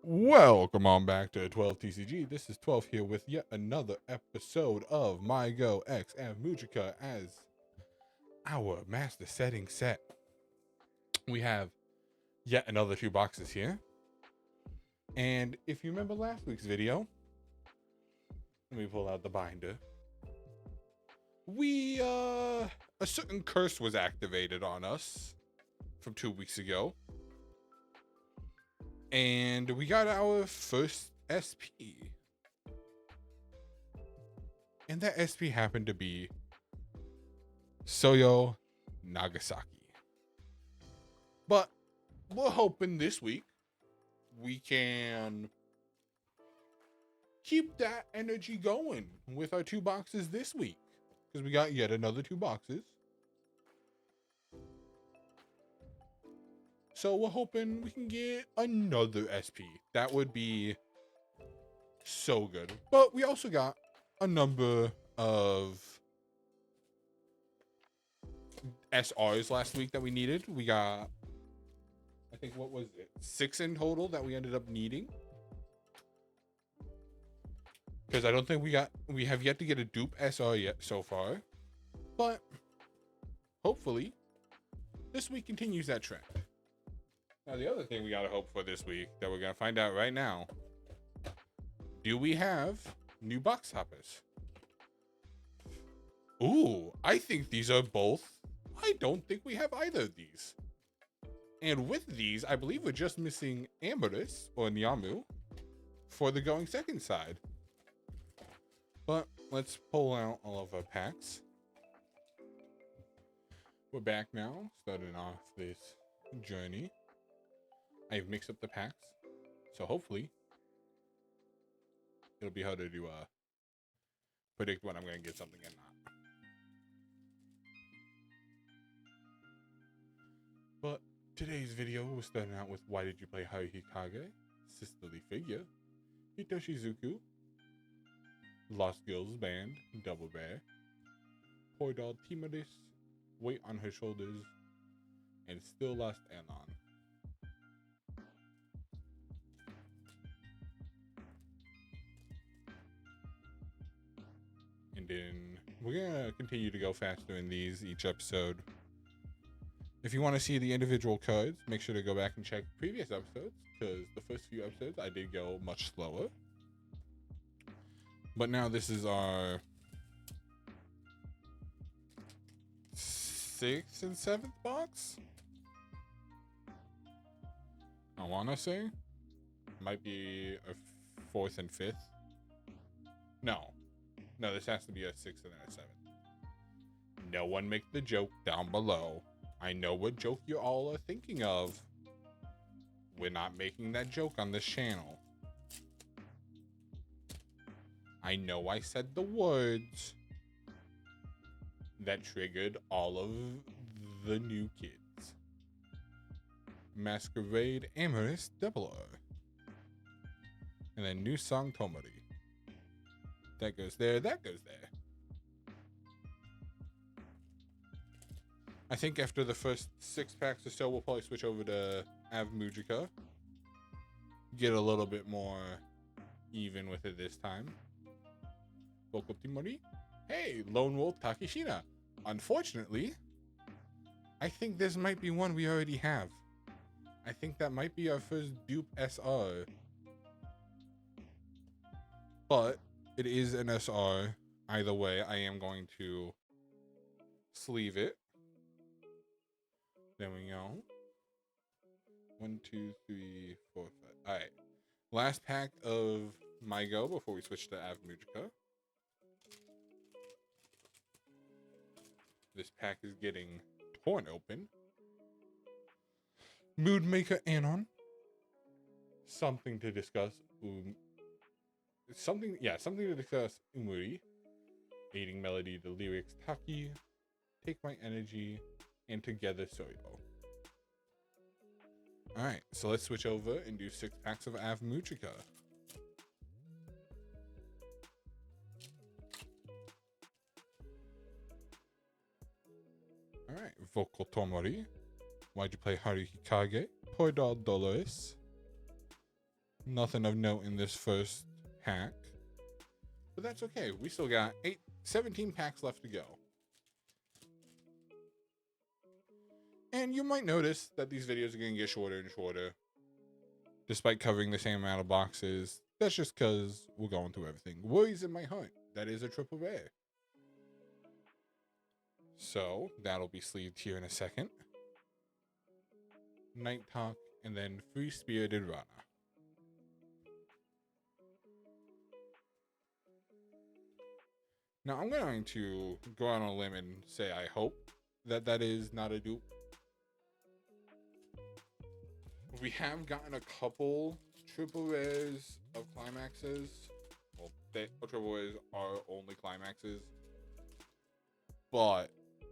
Welcome on back to 12 TCG. This is 12 here with yet another episode of MyGo X AveMujica as our master setting set. We have yet another two boxes here. And if you remember last week's video, let me pull out the binder. A certain curse was activated on us from 2 weeks ago. And we got our first SP. And that SP happened to be Soyo Nagasaki. But we're hoping this week we can keep that energy going with our two boxes this week. Because we got yet another two boxes. So we're hoping we can get another SP. That would be so good. But we also got a number of SRs last week that we needed. We got, I think, what was it? 6 in total that we ended up needing. Because I don't think we have yet to get a dupe SR yet so far. But hopefully this week continues that trend. Now, the other thing we got to hope for this week that we're going to find out right now. Do we have new box toppers? Ooh, I think these are both. I don't think we have either of these. And with these, I believe we're just missing Amethyst or Nyamu for the going second side. But let's pull out all of our packs. We're back now, starting off this journey. I've mixed up the packs, so hopefully it'll be harder to predict when I'm going to get something and not. But today's video, we're starting out with Why Did You Play Harihikage, Sisterly Figure, Hitoshizuku, Lost Girls Band, Double Bear, Poor Doll Timidus, Weight on Her Shoulders, and Still Lost Anon. And then we're gonna continue to go faster in these each episode. If you want to see the individual cards, make sure to go back and check previous episodes, because the first few episodes I did go much slower. But now this is our 6th and 7th box. I want to say might be a 4th and 5th. No, this has to be a 6th and then a 7th. No one make the joke down below. I know what joke you all are thinking of. We're not making that joke on this channel. I know I said the words that triggered all of the new kids. Masquerade Amethyst Double R. And then new song Tomori. That goes there, that goes there. I think after the first 6 packs or so, we'll probably switch over to AveMujica. Get a little bit more even with it this time. Vocal Timori. Hey, Lone Wolf Takishina. Unfortunately, I think this might be one we already have. I think that might be our first dupe SR. But it is an SR. Either way, I am going to sleeve it. There we go. 1, 2, 3, 4, 5. All right. Last pack of MyGo before we switch to AveMujica. This pack is getting torn open. Mood Maker Anon. Something to discuss. Something to discuss. Umuri. Aiding Melody, the lyrics Taki. Take My Energy. And Together Soyo. Alright, so let's switch over and do 6 packs of AveMujica. Alright, Vocal Tomori. Why'd You Play Harihikage? Poor Doll Dolores. Nothing of note in this first pack. But that's okay. We still got 17 packs left to go. And you might notice that these videos are going to get shorter and shorter, despite covering the same amount of boxes. That's just because we're going through everything. Worries in my heart. That is a triple rare. So that'll be sleeved here in a second. Night Talk, and then Free Spirited Rana. Now I'm going to go out on a limb and say I hope that that is not a dupe. We have gotten a couple triple rares of climaxes. Well, triple rares are only climaxes, but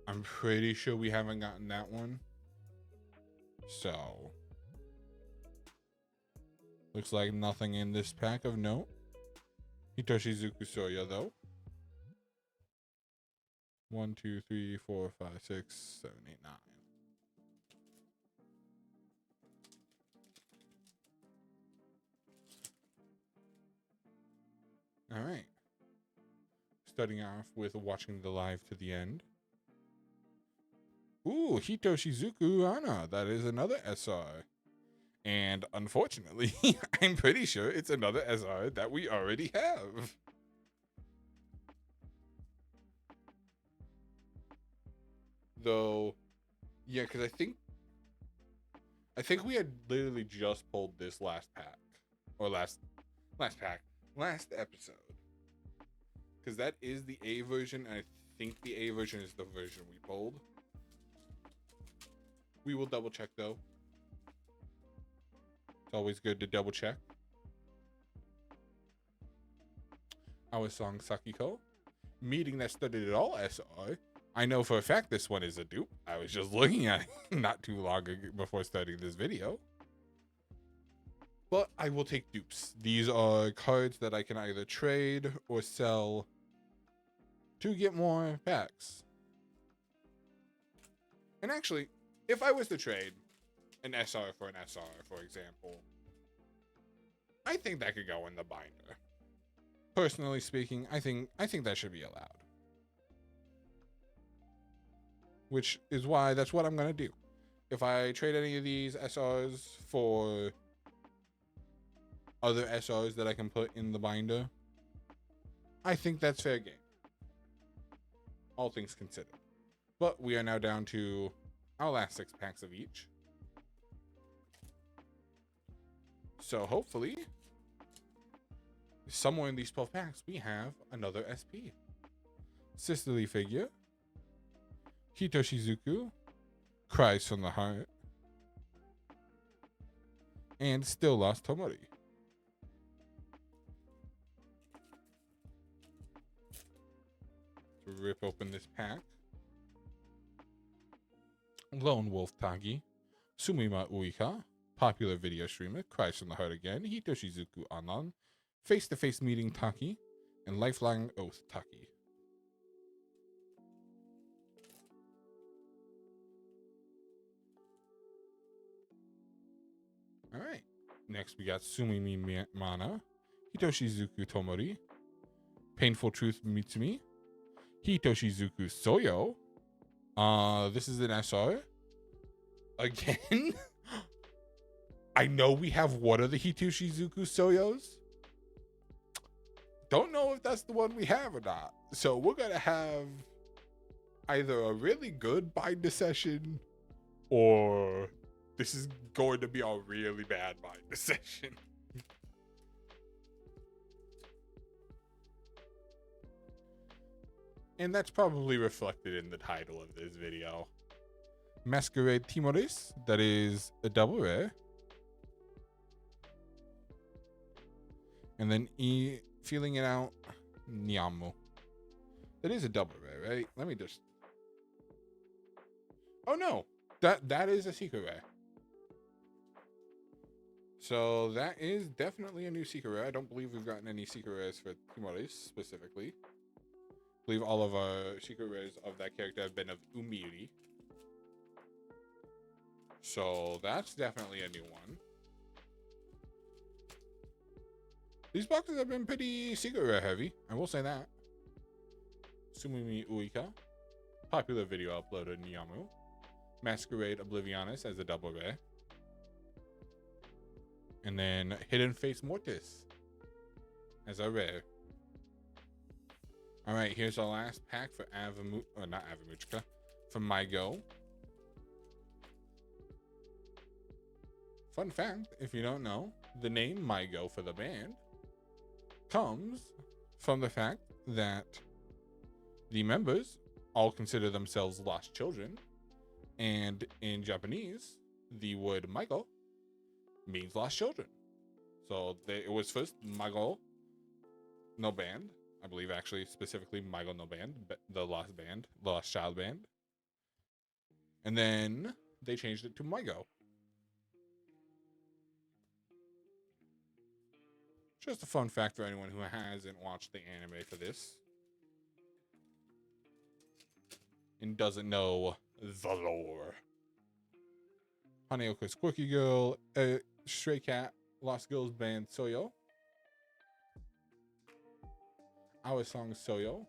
I'm pretty sure we haven't gotten that one. So looks like nothing in this pack of note. Hitoshizuku Soya though. 1, 2, 3, 4, 5, 6, 7, 8, 9. All right. Starting off with watching the live to the end. Ooh, Hitoshizuku Ana. That is another SR. And unfortunately, I'm pretty sure it's another SR that we already have. Though, yeah, because I think we had literally just pulled this last pack. Or last episode. Because that is the A version, and I think the A version is the version we pulled. We will double check though. It's always good to double check. Our song Sakiko. Meeting that studied it all SR. I know for a fact this one is a dupe. I was just looking at it not too long ago before starting this video. But I will take dupes. These are cards that I can either trade or sell to get more packs. And actually, if I was to trade an SR for an SR, for example, I think that could go in the binder. Personally speaking, I think that should be allowed. Which is why that's what I'm going to do. If I trade any of these SRs for other SRs that I can put in the binder, I think that's fair game. All things considered. But we are now down to our last 6 packs of each. So hopefully, somewhere in these 12 packs, we have another SP. Sisterly Figure. Hitoshizuku. Cries from the Heart. And Still Lost Tomori. To rip open this pack. Lone Wolf Tagi. Sumima Uika. Popular video streamer. Cries from the Heart again. Hitoshizuku Anan. Face-to-face meeting Taki. And Lifelong Oath Taki. Alright. Next we got Sumimi Mana. Hitoshizuku Tomori. Painful Truth Mitsumi. Hitoshizuku Soyo. This is an SR. Again? I know we have one of the Hitoshizuku Soyos. Don't know if that's the one we have or not. So we're going to have either a really good binder session or this is going to be a really bad binder session. And that's probably reflected in the title of this video. Masquerade Timoris, that is a double rare. And then feeling it out, Nyamu. That is a double rare, right? Let me just... Oh no, that is a secret rare. So that is definitely a new secret rare. I don't believe we've gotten any secret rares for Timoris specifically. I believe all of our secret rares of that character have been of Umiri. So that's definitely a new one. These boxes have been pretty secret rare heavy. I will say that. Sumimi Uika. Popular video uploader Niyamu. Masquerade Oblivionis as a double rare. And then Hidden Face Mortis as a rare. Alright, here's our last pack for not AveMujica. From MyGo. Fun fact, if you don't know, the name MyGo for the band comes from the fact that the members all consider themselves lost children, and in Japanese, the word MyGo means lost children. So it was first MyGo no band, I believe actually specifically MyGo no band, the lost child band, and then they changed it to MyGo. Just a fun fact for anyone who hasn't watched the anime for this and doesn't know the lore. Haneoka's Quirky Girl, Stray Cat, Lost Girls Band Soyo, Our Song Soyo,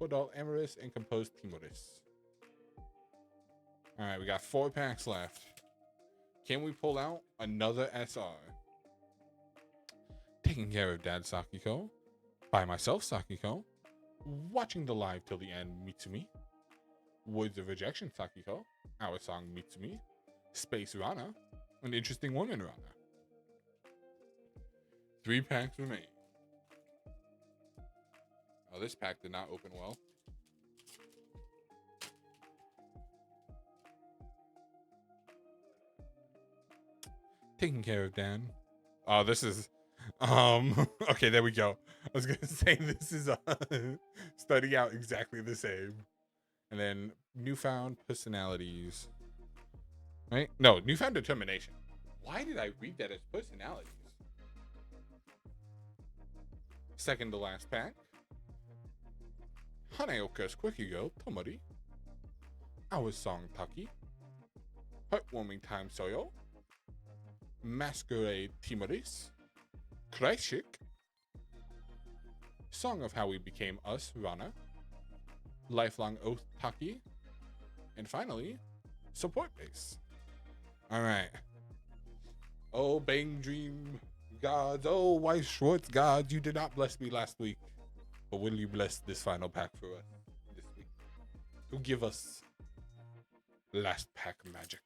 Podol Amorous, and Composed Timoris. Alright, we got 4 packs left. Can we pull out another SR? Taking Care of Dad Sakiko, By Myself Sakiko, Watching the Live Till the End Mitsumi, Words of Rejection Sakiko, Our Song Mitsumi, Space Rana, and Interesting Woman Rana. 3 packs remain. Oh, this pack did not open well. Taking Care of Dan. Oh, this is okay, there we go. I was gonna say this is studying out exactly the same. And then Newfound Personalities. Right? No, Newfound Determination. Why did I read that as personalities? Second to last pack. Haneoka's Quickie Girl Tomori. Our Song Taki. Heartwarming Time Soyo. Masquerade Timoris. Kreisik. Song of How We Became Us Rana. Lifelong Oath Taki. And finally, Support Base. Alright. Oh, Bang Dream gods. Oh, Weiss Schwarz gods. You did not bless me last week. But will you bless this final pack for us this week? To give us last pack magic.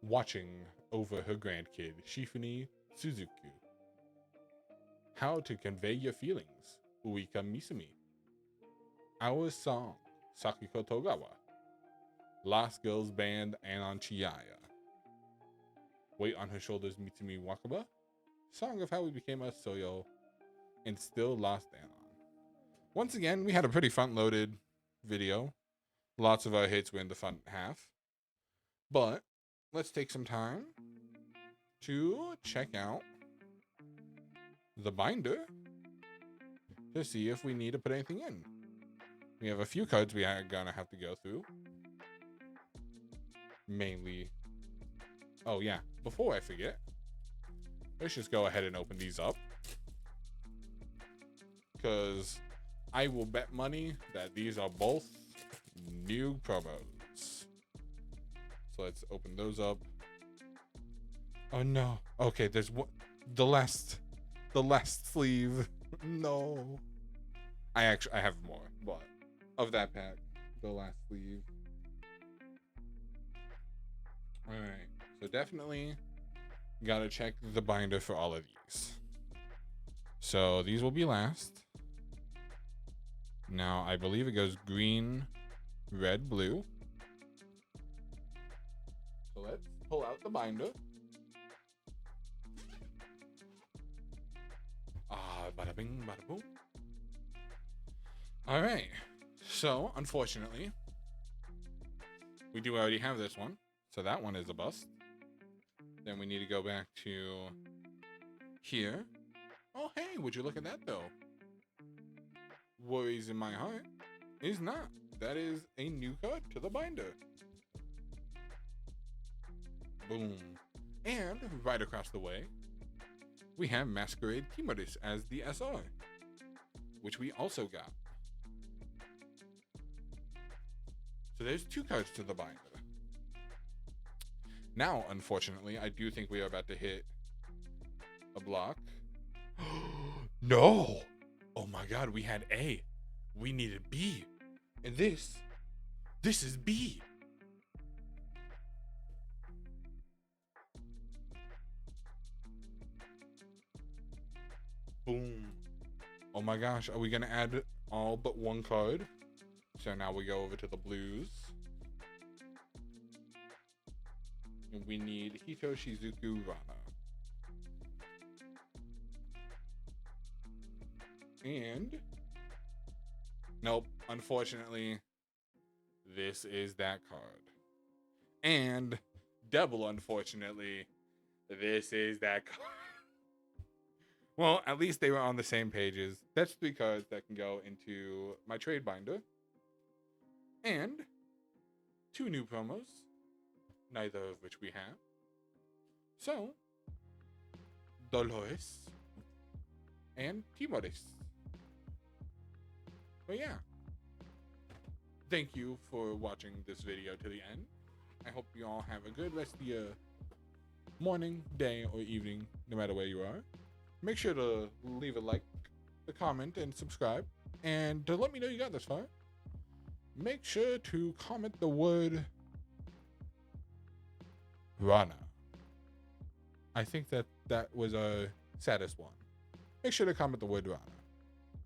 Watching over her grandkid, Shifune Suzuki. How to convey your feelings, Uika Misumi. Our Song, Sakiko Togawa. Lost Girls Band, Anon Chiyaya. Weight on Her Shoulders, Mitsumi Wakaba. Song of How We Became Us, Soyo. And Still Lost Anon. Once again, we had a pretty front-loaded video. Lots of our hits were in the front half. But let's take some time to check out the binder to see if we need to put anything in. We have a few cards we are gonna have to go through. Mainly. Oh yeah, before I forget, let's just go ahead and open these up. Because I will bet money that these are both new promos. So let's open those up. Oh no. Okay, there's one, the last sleeve. No. I have more, but of that pack, the last sleeve. All right. So definitely gotta check the binder for all of these. So these will be last. Now I believe it goes green, red, blue. So let's pull out the binder. Bada bing, bada boom. All right. So, unfortunately, we do already have this one. So that one is a bust. Then we need to go back to here. Oh, hey, would you look at that, though? Worries in My Heart is not. That is a new card to the binder. Boom. And right across the way, we have Masquerade Timoris as the SR, which we also got. So there's 2 cards to the binder. Now, unfortunately, I do think we are about to hit a block. No! Oh my god, we had A. We needed B. And this is B. Boom. Oh my gosh, are we gonna add all but 1 card? So now we go over to the blues. And we need Hito Shizuku Rana. And nope, unfortunately, this is that card. And double unfortunately, this is that card. Well, at least they were on the same pages. That's 3 cards that can go into my trade binder. And 2 new promos, neither of which we have. So, Dolores and Timoris. But yeah, thank you for watching this video to the end. I hope you all have a good rest of your morning, day, or evening, no matter where you are. Make sure to leave a like, a comment, and subscribe. And to let me know you got this far, make sure to comment the word Rana. I think that was our saddest one. Make sure to comment the word Rana.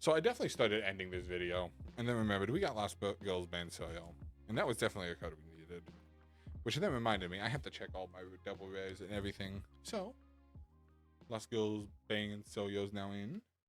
So I definitely started ending this video, and then remembered we got Lost Girls Band Soyo, and that was definitely a code we needed. Which then reminded me, I have to check all my double rares and everything. So, Lost Girls Band Soyo's now in.